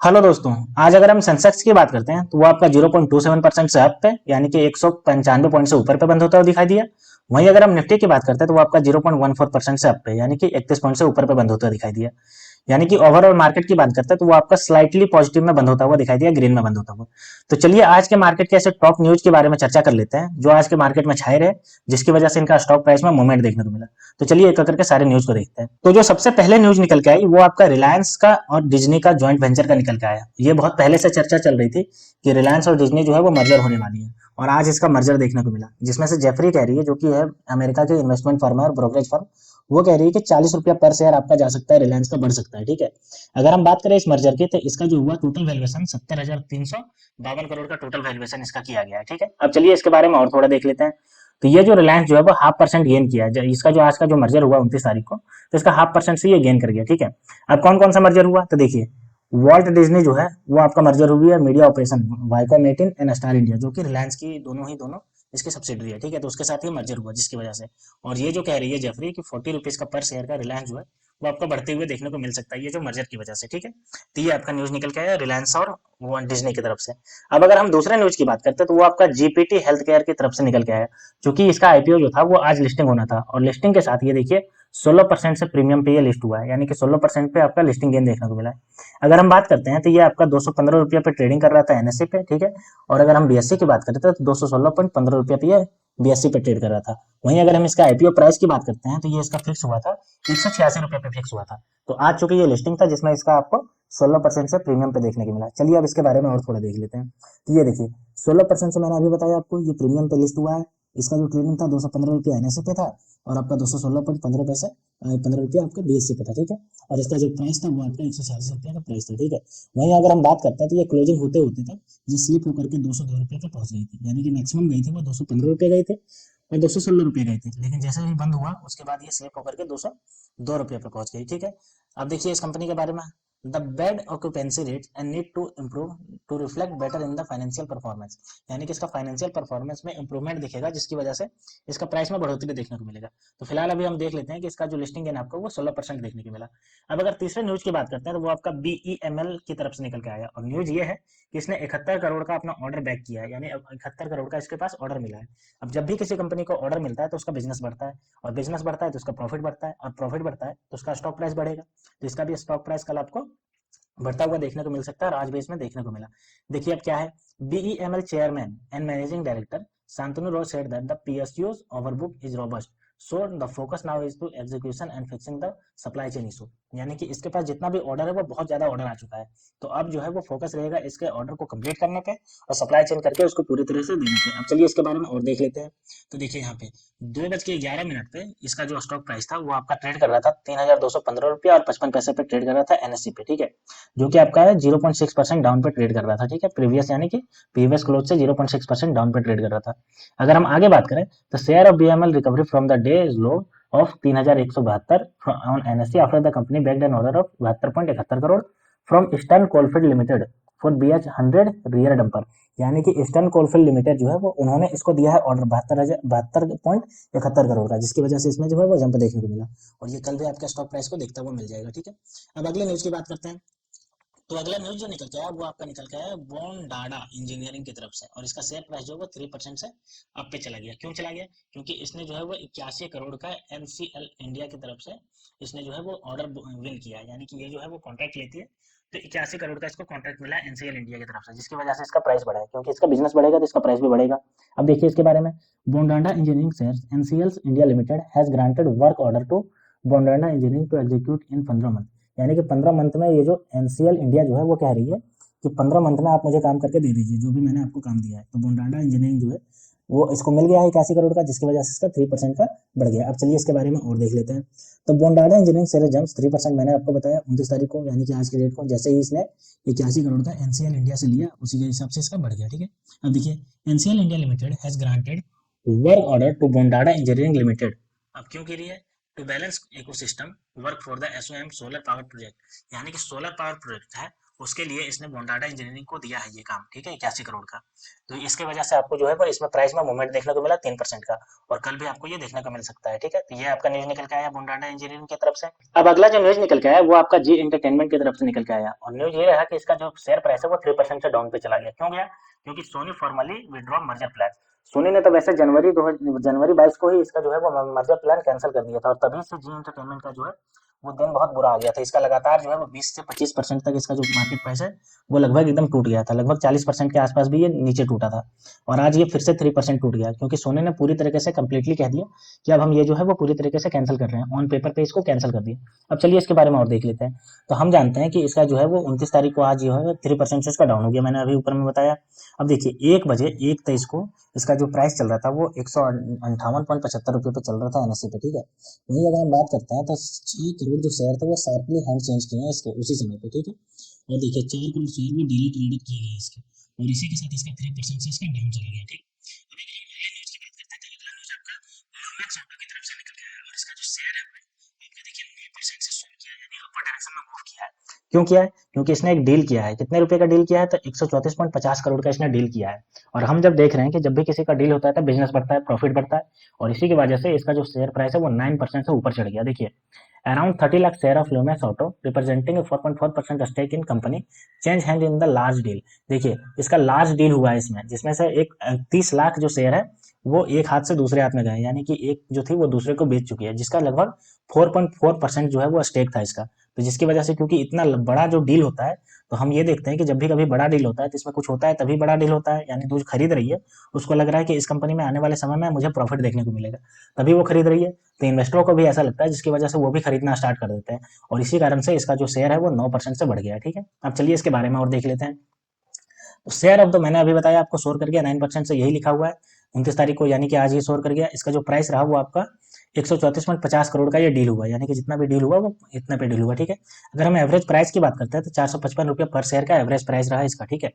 Hello दोस्तों। आज अगर हम सेंसेक्स की बात करते हैं तो वो आपका 0.27% से अप पे यानी कि 195 पॉइंट से ऊपर पे बंद होता हुआ दिखाई दिया। वहीं अगर हम निफ्टी की बात करते हैं तो वो आपका 0.14% से अप पे यानी कि 31 पॉइंट से ऊपर पे बंद होता हुआ दिखाई दिया। यानी कि ओवरऑल मार्केट की बात करते हैं तो वो आपका स्लाइटली पॉजिटिव में बंद होता हुआ दिखाई दिया, ग्रीन में बंद होता हुआ। तो चलिए आज के मार्केट के ऐसे टॉप न्यूज के बारे में चर्चा कर लेते हैं जो आज के मार्केट में छाए रहे, जिसकी वजह से इनका स्टॉक प्राइस में मूवमेंट देखने को मिला। तो चलिए एक करके सारे न्यूज को देखते हैं। तो जो सबसे पहले न्यूज निकल के आई वो आपका रिलायंस का और डिज्नी का ज्वाइंट वेंचर का निकल के आया। ये बहुत पहले से चर्चा चल रही थी कि रिलायंस और डिज्नी जो है वो मर्जर होने वाली है, और आज इसका मर्जर देखने को मिला, जिसमें से जेफरी कह रही है, जो कि है अमेरिका के इन्वेस्टमेंट फर्म है और ब्रोकरेज फर्म, वो कह रही है कि 40 रुपया पर शेयर आपका जा सकता है, रिलायंस का बढ़ सकता है। ठीक है, अगर हम बात करें इस मर्जर की तो इसका जो हुआ टोटल वैल्यूएशन 70,352 करोड़ का टोटल वैल्यूएशन इसका किया गया है। ठीक है, अब चलिए इसके बारे में और थोड़ा देख लेते हैं। तो ये जो रिलायंस जो है वो 0.5% गेन किया है। इसका जो आज का जो मर्जर हुआ 29 तारीख को, तो इसका 0.5% से ये गेन कर गया। ठीक है, अब कौन कौन सा मर्जर हुआ तो देखिए, वॉल्ट डिज्नी जो है वो आपका मर्जर हुई है media operation Viacom 18 and Star India, जो कि रिलायंस की दोनों इसके सब्सिडरी है। ठीक है, तो उसके साथ ही मर्जर हुआ जिसकी वजह से, और ये जो कह रही है जेफरी कि 40 रुपीज का पर शेयर का रिलायंस जो है वो आपको बढ़ते हुए देखने को मिल सकता है, ये जो मर्जर की वजह से। ठीक है, तो ये आपका न्यूज निकल के आया रिलायंस और वो डिज्नी की तरफ से। अब अगर हम दूसरे न्यूज की बात करते हैं तो वो आपका जीपीटी हेल्थ केयर की तरफ से निकल के आया, क्योंकि इसका आईपीओ जो था वो आज लिस्टिंग होना था, और लिस्टिंग के साथ ये देखिए 16% से प्रीमियम पे ये लिस्ट हुआ है, यानी कि 16% पे आपका लिस्टिंग गेन देखने को मिला है। अगर हम बात करते हैं तो ये आपका 215 रुपया पे ट्रेडिंग कर रहा था एनएससी पे। ठीक है, और अगर हम बीएससी की बात करते हैं तो 216.15 रुपया पे ये बीएससी पे ट्रेड कर रहा था। वहीं अगर हम इसका आईपीओ प्राइस की बात करते हैं तो ये इसका फिक्स हुआ था 186 रुपये पे फिक्स हुआ था। तो आज चूंकि ये लिस्टिंग था जिसमें इसका आपको 16% से प्रीमियम पे देखने को मिला। चलिए अब इसके बारे में और थोड़ा देख लेते हैं। तो ये देखिए 16% से मैंने अभी बताया आपको, ये प्रीमियम पे लिस्ट हुआ है। इसका जो ट्रेडिंग था 215 रुपया एनएससी पे था, और आपका 216.15 पैसे 15 रुपया आपका बीएससी पे था। ठीक है, और इसका जो प्राइस था वो आपका 186 रुपया का प्राइस था। ठीक है, वहीं अगर हम बात करते हैं तो ये क्लोजिंग होते होते तक ये स्लिप होकर के 202 रुपये पे पहुंच गई थी, यानी कि मैक्सिमम गई थी वो 215 रुपये गए थे और 216 रुपये गए थे, लेकिन जैसे ही बंद हुआ उसके बाद ये स्लिप होकर के 202 रुपये पे पहुंच गई। ठीक है, अब देखिए इस कंपनी के बारे में, the bed occupancy rate and need to improve to reflect better in the financial performance, यानी कि इसका फाइनेंशियल परफॉर्मेंस में इंप्रूवमेंट दिखेगा, जिसकी वजह से इसका प्राइस में बढ़ोतरी देखने को मिलेगा। तो फिलहाल अभी हम देख लेते हैं कि इसका जो लिस्टिंग है आपको वो 16% देखने को मिला। अब अगर तीसरे न्यूज की बात करते हैं तो वो आपका बीईएमएल की तरफ से निकल के आया, और न्यूज ये है कि इसने 71 करोड़ का अपना ऑर्डर बैक किया है, यानी 71 करोड़ का इसके पास ऑर्डर मिला है। अब जब भी किसी कंपनी को ऑर्डर मिलता है तो उसका बिजनेस बढ़ता है, और बिजनेस बढ़ता है तो उसका प्रॉफिट बढ़ता है, और प्रॉफिट बढ़ता है तो उसका स्टॉक प्राइस बढ़ेगा। तो इसका भी स्टॉक प्राइस कल आपको बढ़ता हुआ देखने को मिल सकता है, और आज भी इसमें देखने को मिला। देखिए अब क्या है, BEML chairman and managing director Shantanu Roy said that the PSUs overbook is robust, so the focus now is to execution and fixing the supply chain issue, यानी कि इसके पास जितना भी ऑर्डर है वो बहुत ज्यादा ऑर्डर आ चुका है, तो अब जो है वो फोकस रहेगा इसके ऑर्डर को कंप्लीट करने पे और सप्लाई चेन करके उसको पूरी तरह से देने पे। अब चलिए इसके बारे में और देख लेते हैं। तो देखिए यहाँ पे 2:11 पे इसका जो स्टॉक प्राइस था वो आपका ट्रेड कर रहा था 3,215 रुपया और 55 पैसे पे ट्रेड कर रहा था एनएससी पे। ठीक है, जो कि आपका है 0.6% डाउन पे ट्रेड कर रहा था। ठीक है, प्रीवियस यानी कि प्रीवियस क्लोज से 0.6% डाउन पे ट्रेड कर रहा था। अगर हम आगे बात करें तो share of BML recovery from the day low of 3,172 on NSC after the company bagged an order of 72.71 crore from eastern coalfield limited for BH100 rear dumper, यानी कि ईस्टर्न कोलफील्ड लिमिटेड जो है वो उन्होंने इसको दिया है ऑर्डर 72.71 करोड़ का, जिसकी वजह से इसमें जो है वो जंप देखने को मिला, और ये कल भी आपके स्टॉक प्राइस को देखता हुआ मिल जाएगा। ठीक है, अब अगले न्यूज की बात करते हैं। तो अगला न्यूज जो निकल के आया वो आपका निकल के आया बॉन्डाडा इंजीनियरिंग की तरफ से, और इसका शेयर प्राइस जो है वो 3% से अप पे चला गया। क्यों चला गया? क्योंकि इसने जो है वो 81 करोड़ का एनसीएल इंडिया की तरफ से इसने जो है वो ऑर्डर विन किया है, यानी कि ये जो है वो कॉन्ट्रैक्ट लेती है, तो 81 करोड़ का इसको कॉन्ट्रैक्ट मिला है एनसीएल इंडिया की तरफ से, जिसकी वजह से इसका प्राइस बढ़ा है, क्योंकि इसका बिजनेस बढ़ेगा तो इसका प्राइस भी बढ़ेगा। अब देखिए इसके बारे में, Bondada engineering shares NCL India limited has granted work order to Bondada engineering to execute in 15 month, यानी कि 15 मंथ में ये जो एनसीएल इंडिया जो है वो कह रही है कि 15 मंथ में आप मुझे काम करके दे दीजिए जो भी मैंने आपको काम दिया है। तो बोंडाडा इंजीनियरिंग जो है वो इसको मिल गया है 81 करोड़ का, जिसकी वजह से इसका 3% का बढ़ गया। अब चलिए इसके बारे में और देख लेते हैं। तो बोंडाडा इंजीनियरिंग शेयर जंप्स 3%, मैंने आपको बताया 29 तारीख को, यानी कि आज के डेट को, जैसे ही इसने 81 करोड़ का एनसीएल इंडिया से लिया उसी के हिसाब से इसका बढ़ गया। ठीक है, अब देखिए NCL India limited has granted work order to Bondada engineering limited. अब क्यों के लिए? To balance ecosystem work for the SOM solar power project, यानी कि सोलर पावर प्रोजेक्ट है उसके लिए इसने बॉन्डाटा इंजीनियरिंग को दिया है ये काम, ठीक है, 81 करोड़ का। तो इसके वजह से आपको जो है वो इसमें प्राइस में मूवमेंट देखने को मिला 3% का, और कल भी आपको ये देखने को मिल सकता है, ठीक है। तो ये आपका न्यूज निकल के आया बॉन्डाटा इंजीनियरिंग की तरफ से। अब अगला जो न्यूज निकल के आया वो आपका जी एंटरटेनमेंट की तरफ से निकल के आया, और न्यूज ये रहा कि इसका जो शेयर प्राइस है वो 3% से डाउन पे चला गया। क्यों गया? क्योंकि Sony formally withdraw merger plan. Sony ने तो वैसे जनवरी 22 को ही इसका जो है वो मर्जर प्लान कैंसिल कर दिया था, और तभी से जी एंटरटेनमेंट का जो है वो दिन बहुत बुरा आ गया था। इसका लगातार जो है वो 20 से 25% तक इसका जो मार्केट प्राइस है वो लगभग एकदम टूट गया था, लगभग 40% के आसपास भी ये नीचे टूटा था, और आज ये फिर से 3% टूट गया, क्योंकि सोनी ने पूरी तरीके से कंप्लीटली कह दिया कि अब हम ये जो है वो पूरी तरीके से कैंसिल कर रहे हैं, ऑन पेपर पे इसको कैंसिल कर दिया। अब चलिए इसके बारे में और देख लेते हैं। तो हम जानते हैं कि इसका जो है वो 29 तारीख को आज जो है 3% से इसका डाउन हो गया, मैंने अभी ऊपर में बताया। अब देखिए 1 बजे 1 23 को इसका जो प्राइस चल रहा था वो 158.75 रुपये पे चल रहा था एनएससी पे, ठीक है। वही अगर हम बात करते हैं तो 6 करोड़ जो शेयर थे वो शार्पली हैंड चेंज किए हैं इसके उसी समय पे, ठीक है। और देखिए 4 करोड़ शेयर में डेली ट्रेडेड किए गए इसके, और इसी के साथ इसका 3% से इसका डाउन चला गया, ठीक। अब एक अगले न्यूज की बात करते हैं, तो अगला न्यूज आपका लुमेक्स ऑटो की तरफ से निकल के आया, और इसका जो शेयर है आपका देखिए 9% से शुरू किया, यानी अपर डायरेक्शन में मूव किया है। क्यों किया है? क्योंकि इसने एक डील किया है। कितने रुपए का डील किया है? तो 134.50 करोड़ का इसने डील किया है। और हम जब देख रहे हैं कि जब भी किसी का डील होता है तो बिजनेस बढ़ता है, प्रॉफिट बढ़ता है, और इसी की वजह से इसका जो शेयर प्राइस है वो 9% से ऊपर चढ़ गया। देखिए around 30 lakh share of Lumax auto representing 4.4% stake in company change hand in the large deal. देखिए इसका लार्ज डील हुआ है इसमें, जिसमें से एक 30 लाख जो शेयर है वो एक हाथ से दूसरे हाथ में गए, यानी कि एक जो थी वो दूसरे को बेच चुकी है, जिसका लगभग 4.4% जो है वो स्टेक था इसका। तो जिसकी वजह से, क्योंकि इतना बड़ा जो डील होता है, तो हम ये देखते हैं कि जब भी कभी बड़ा डील होता है तो इसमें कुछ होता है तभी बड़ा डील होता है, यानी जो खरीद रही है उसको लग रहा है कि इस कंपनी में आने वाले समय में मुझे प्रॉफिट देखने को मिलेगा, तभी वो खरीद रही है। तो इन्वेस्टरों को भी ऐसा लगता है, जिसकी वजह से वो भी खरीदना स्टार्ट कर देते हैं, और इसी कारण से इसका जो शेयर है वो 9% से बढ़ गया है, ठीक है। अब चलिए इसके बारे में और देख लेते हैं। तो शेयर अब तो मैंने अभी बताया आपको शोर कर गया 9% से, यही लिखा हुआ है 29 तारीख को, यानी कि आज ये शोर कर गया। इसका जो प्राइस रहा वो आपका 134.50 करोड़ का ये डील हुआ, यानी कि जितना भी डील हुआ वो इतना पे डील हुआ, ठीक है। अगर हम एवरेज प्राइस की बात करते हैं तो 455 रुपये पर शेयर का एवरेज प्राइस रहा इसका, ठीक है।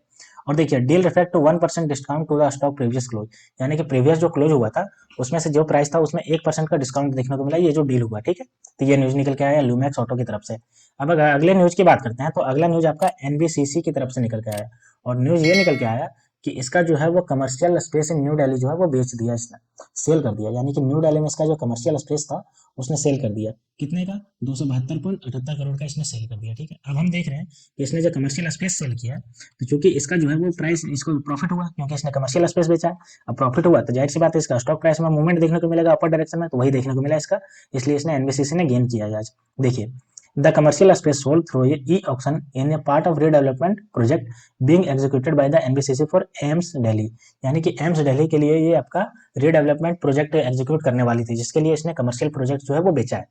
और देखिए deal reflect 1% discount to the stock previous close, यानी कि प्रीवियस जो क्लोज हुआ था उसमें से जो प्राइस था उसमें 1% का डिस्काउंट देखने को मिला, ये जो डील हुआ, ठीक है। तो ये न्यूज निकल के आया लुमेक्स ऑटो की तरफ से। अब अगर अगले न्यूज की बात करते हैं तो अगला न्यूज आपका एनबीसीसी की तरफ से निकल के आया, और न्यूज ये निकल के आया कि इसका जो है वो commercial space in new Delhi जो है वो बेच दिया इसने, सेल कर दिया, यानी कि न्यू दिल्ली में इसका जो कमर्शियल स्पेस था उसने सेल कर दिया। कितने का? 272.78 करोड़ का इसने सेल कर दिया, ठीक है। अब हम देख रहे हैं कि इसने जो कमर्शियल स्पेस सेल किया है, तो चूंकि इसका जो है वो प्राइस, इसको प्रॉफिट हुआ क्योंकि इसने कमर्शियल स्पेस बेचा है। अब प्रॉफिट हुआ तो जाहिर सी बात है इसका स्टॉक प्राइस में मूवमेंट देखने को मिलेगा अपर डायरेक्शन में, तो वही देखने को मिला इसका, इसलिए इसने एनबीसीसी ने गेन किया है आज। देखिए the commercial space sold through e-auction in a part of redevelopment project being executed by the NBCC for AIIMS Delhi, यानी कि एम्स दिल्ली के लिए ये आपका रीडेवलपमेंट प्रोजेक्ट एग्जीक्यूट करने वाली थी, जिसके लिए इसने कमर्शियल प्रोजेक्ट जो है वो बेचा है,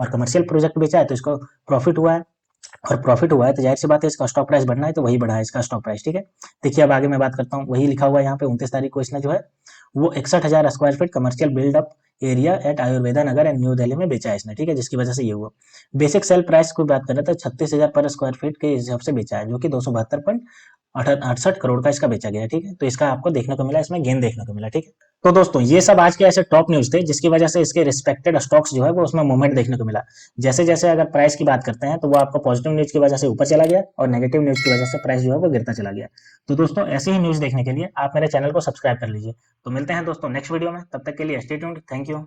और कमर्शियल प्रोजेक्ट बेचा है तो इसको प्रॉफिट हुआ है, और प्रॉफिट हुआ है तो जाहिर सी बात है इसका स्टॉक प्राइस बढ़ना है, तो वही बढ़ा है इसका स्टॉक प्राइस, ठीक है। देखिए अब आगे मैं बात करता हूँ, वही लिखा हुआ है यहाँ पे 29 तारीख को इसने जो है वो 61,000 square feet commercial buildup area at Ayurveda Nagar and New Delhi में बेचा है इसने, ठीक है, जिसकी वजह से ये हुआ। बेसिक सेल प्राइस की बात कर रहे थे 36,000 पर स्क्वायर फीट के हिसाब से बेचा है, जो कि 272.68 करोड़ का इसका बेचा गया, ठीक है। तो इसका आपको देखने को मिला, इसमें गेन देखने को मिला, ठीक है। तो दोस्तों ये सब आज के ऐसे टॉप न्यूज थे जिसकी वजह से इसके रिस्पेक्टेड स्टॉक्स जो है वो उसमें मूवमेंट देखने को मिला। जैसे जैसे अगर प्राइस की बात करते हैं तो वो आपको पॉजिटिव न्यूज की वजह से ऊपर चला गया, और नेगेटिव न्यूज की वजह से प्राइस जो है वो गिरता चला गया। तो दोस्तों ऐसे ही न्यूज देखने के लिए आप मेरे चैनल को सब्सक्राइब कर लीजिए। तो मिलते हैं दोस्तों नेक्स्ट वीडियो में, तब तक के लिए स्टे ट्यून्ड, थैंक यू।